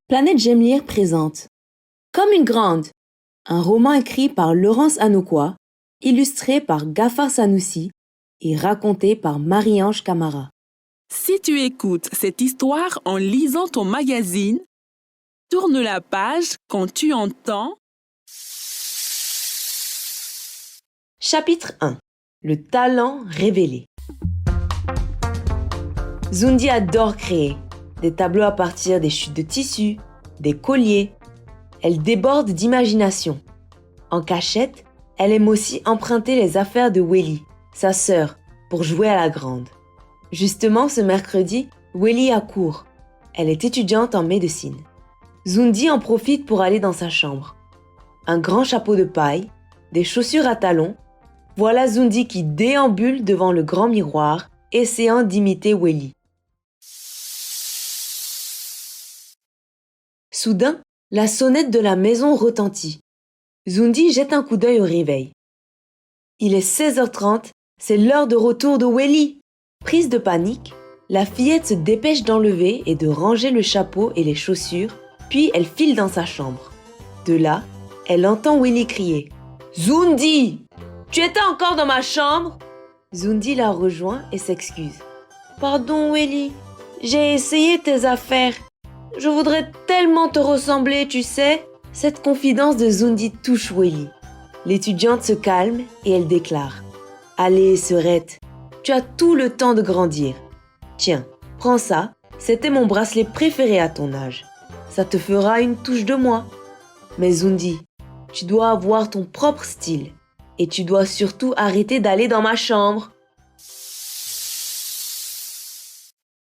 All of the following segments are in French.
Planète J'aime lire présente Comme une grande, un roman écrit par Laurence Anoukwa, illustré par Gafar Sanoussi et raconté par Marie-Ange Camara. Si tu écoutes cette histoire en lisant ton magazine, tourne la page quand tu entends Chapitre 1. Le talent révélé. Zundi adore créer. Des tableaux à partir des chutes de tissu, des colliers. Elle déborde d'imagination. En cachette, elle aime aussi emprunter les affaires de Welly, sa sœur, pour jouer à la grande. Justement, ce mercredi, Welly a cours. Elle est étudiante en médecine. Zundi en profite pour aller dans sa chambre. Un grand chapeau de paille, des chaussures à talons. Voilà Zundi qui déambule devant le grand miroir, essayant d'imiter Welly. Soudain, la sonnette de la maison retentit. Zundi jette un coup d'œil au réveil. Il est 16h30, c'est l'heure de retour de Welly. Prise de panique, la fillette se dépêche d'enlever et de ranger le chapeau et les chaussures, puis elle file dans sa chambre. De là, elle entend Welly crier « Zundi, tu étais encore dans ma chambre ?» Zundi la rejoint et s'excuse. « Pardon Welly, j'ai essayé tes affaires. Je voudrais tellement te ressembler, tu sais ?» Cette confidence de Zundi touche Welly. L'étudiante se calme et elle déclare « Allez, sœurette, tu as tout le temps de grandir. Tiens, prends ça, c'était mon bracelet préféré à ton âge. Ça te fera une touche de moi. Mais Zundi, tu dois avoir ton propre style et tu dois surtout arrêter d'aller dans ma chambre. »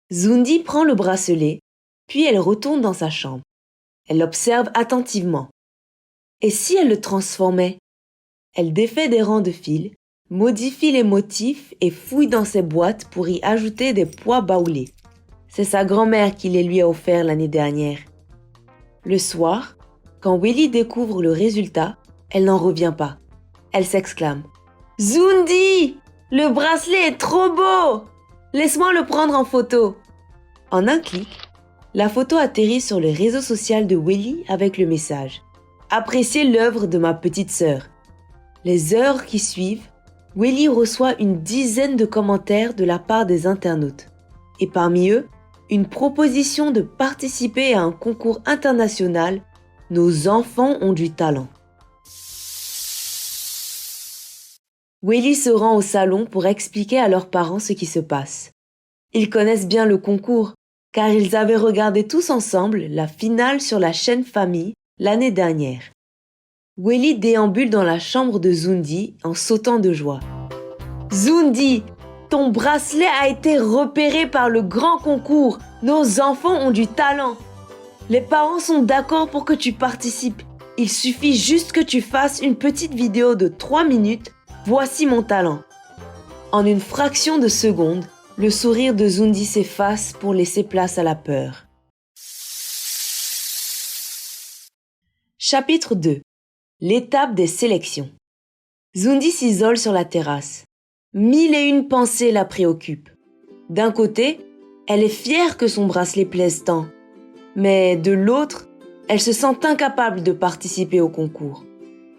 Zundi prend le bracelet, puis elle retourne dans sa chambre. Elle l'observe attentivement. Et si elle le transformait? Elle défait des rangs de fils, modifie les motifs et fouille dans ses boîtes pour y ajouter des pois baoulés. C'est sa grand-mère qui les lui a offerts l'année dernière. Le soir, quand Welly découvre le résultat, elle n'en revient pas. Elle s'exclame « Zundi, le bracelet est trop beau! Laisse-moi le prendre en photo !» En un clic, la photo atterrit sur le réseau social de Welly avec le message « Appréciez l'œuvre de ma petite sœur ». Les heures qui suivent, Welly reçoit une dizaine de commentaires de la part des internautes. Et parmi eux, une proposition de participer à un concours international « Nos enfants ont du talent ». Welly se rend au salon pour expliquer à leurs parents ce qui se passe. Ils connaissent bien le concours, car ils avaient regardé tous ensemble la finale sur la chaîne Famille l'année dernière. Welly déambule dans la chambre de Zundi en sautant de joie. « Zundi, ton bracelet a été repéré par le grand concours. Nos enfants ont du talent. Les parents sont d'accord pour que tu participes. Il suffit juste que tu fasses une petite vidéo de 3 minutes. Voici mon talent. » En une fraction de seconde, le sourire de Zundi s'efface pour laisser place à la peur. Chapitre 2. L'étape des sélections. Zundi s'isole sur la terrasse. 1001 pensées la préoccupent. D'un côté, elle est fière que son bracelet plaise tant. Mais de l'autre, elle se sent incapable de participer au concours.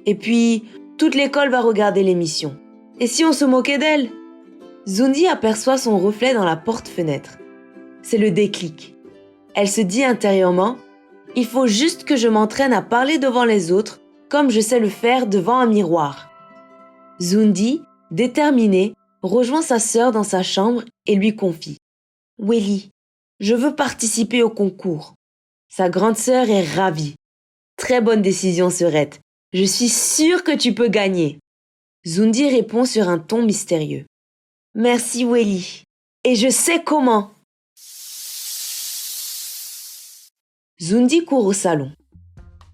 Et puis, toute l'école va regarder l'émission. Et si on se moquait d'elle? Zundi aperçoit son reflet dans la porte-fenêtre. C'est le déclic. Elle se dit intérieurement « Il faut juste que je m'entraîne à parler devant les autres comme je sais le faire devant un miroir. » Zundi, déterminée, rejoint sa sœur dans sa chambre et lui confie « Welly, je veux participer au concours. » Sa grande sœur est ravie. « Très bonne décision, sœurette. Je suis sûre que tu peux gagner. » Zundi répond sur un ton mystérieux. « Merci Welly. Et je sais comment. » Zundi court au salon.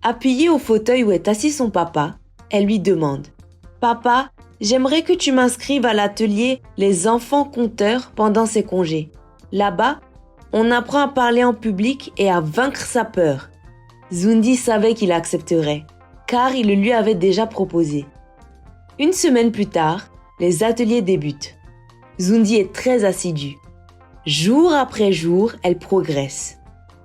Appuyée au fauteuil où est assis son papa, elle lui demande « Papa, j'aimerais que tu m'inscrives à l'atelier Les enfants conteurs pendant ses congés. Là-bas, on apprend à parler en public et à vaincre sa peur. » Zundi savait qu'il accepterait, car il le lui avait déjà proposé. Une semaine plus tard, les ateliers débutent. Zundi est très assidue. Jour après jour, elle progresse.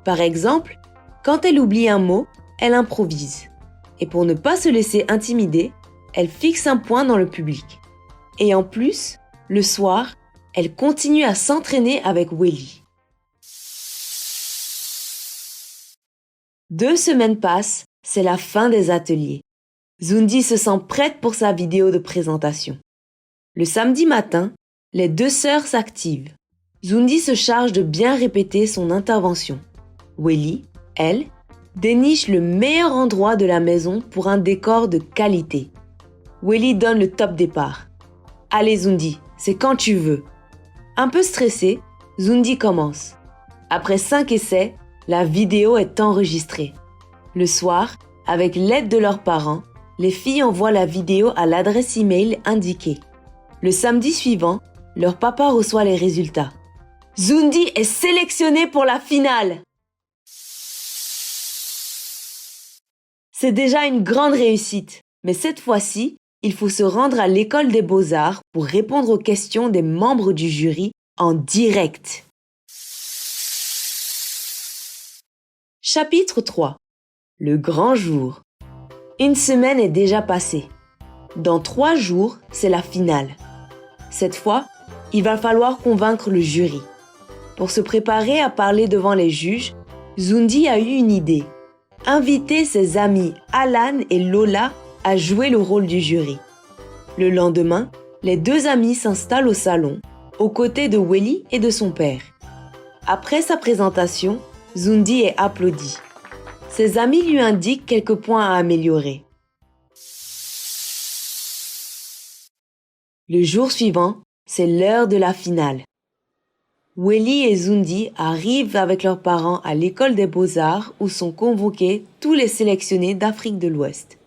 Par exemple, Quand elle oublie un mot, elle improvise. Et pour ne pas se laisser intimider, elle fixe un point dans le public. Et en plus, le soir, elle continue à s'entraîner avec Welly. 2 semaines passent, c'est la fin des ateliers. Zundi se sent prête pour sa vidéo de présentation. Le samedi matin, les 2 sœurs s'activent. Zundi se charge de bien répéter son intervention. Welly, elle, déniche le meilleur endroit de la maison pour un décor de qualité. Welly donne le top départ. « Allez Zundi, c'est quand tu veux. » Un peu stressé, Zundi commence. Après 5 essais, la vidéo est enregistrée. Le soir, avec l'aide de leurs parents, les filles envoient la vidéo à l'adresse email indiquée. Le samedi suivant, leur papa reçoit les résultats. Zundi est sélectionné pour la finale! C'est déjà une grande réussite, mais cette fois-ci, il faut se rendre à l'école des beaux-arts pour répondre aux questions des membres du jury en direct. Chapitre 3. Le grand jour. Une semaine est déjà passée. Dans 3 jours, c'est la finale. Cette fois, il va falloir convaincre le jury. Pour se préparer à parler devant les juges, Zundi a eu une idée. Inviter ses amis Alan et Lola à jouer le rôle du jury. Le lendemain, les 2 amis s'installent au salon, aux côtés de Welly et de son père. Après sa présentation, Zundi est applaudi. Ses amis lui indiquent quelques points à améliorer. Le jour suivant, c'est l'heure de la finale. Welly et Zundi arrivent avec leurs parents à l'école des beaux-arts où sont convoqués tous les sélectionnés d'Afrique de l'Ouest.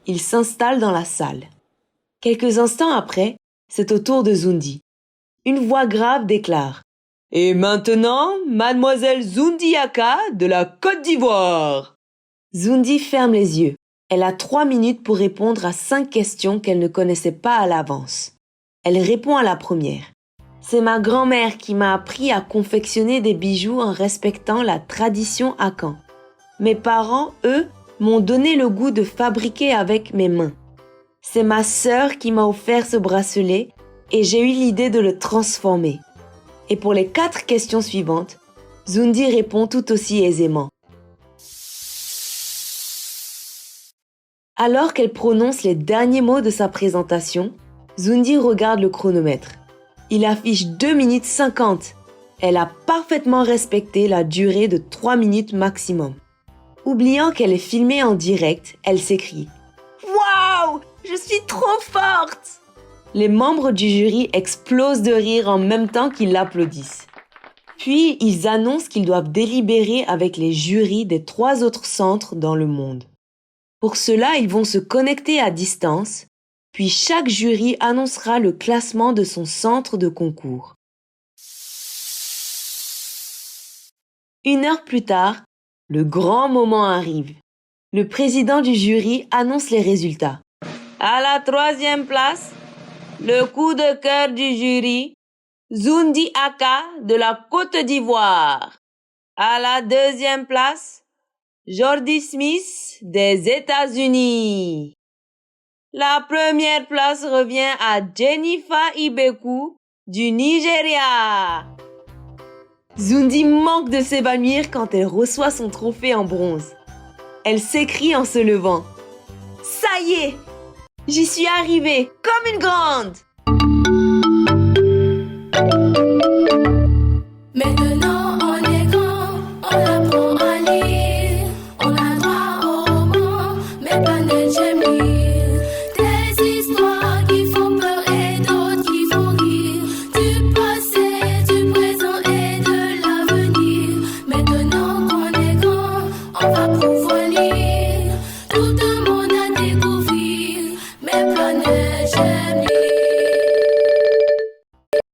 Ils s'installent dans la salle. Quelques instants après, c'est au tour de Zundi. Une voix grave déclare « Et maintenant, mademoiselle Zundi Aka de la Côte d'Ivoire !» Zundi ferme les yeux. Elle a 3 minutes pour répondre à 5 questions qu'elle ne connaissait pas à l'avance. Elle répond à la première. C'est ma grand-mère qui m'a appris à confectionner des bijoux en respectant la tradition Akan. Mes parents, eux, m'ont donné le goût de fabriquer avec mes mains. C'est ma sœur qui m'a offert ce bracelet et j'ai eu l'idée de le transformer. Et pour les 4 questions suivantes, Zundi répond tout aussi aisément. Alors qu'elle prononce les derniers mots de sa présentation, Zundi regarde le chronomètre. Il affiche 2 minutes 50. Elle a parfaitement respecté la durée de 3 minutes maximum. Oubliant qu'elle est filmée en direct, elle s'écrie « Waouh! Je suis trop forte !» Les membres du jury explosent de rire en même temps qu'ils l'applaudissent. Puis, ils annoncent qu'ils doivent délibérer avec les jurys des 3 autres centres dans le monde. Pour cela, ils vont se connecter à distance, puis chaque jury annoncera le classement de son centre de concours. 1 heure plus tard, le grand moment arrive. Le président du jury annonce les résultats. À la 3e place, le coup de cœur du jury, Zundi Aka de la Côte d'Ivoire. À la 2e place, Jordi Smith des États-Unis. La 1re place revient à Jennifer Ibeku du Nigeria. Zundi manque de s'évanouir quand elle reçoit son trophée en bronze. Elle s'écrie en se levant. « Ça y est, j'y suis arrivée comme une grande !»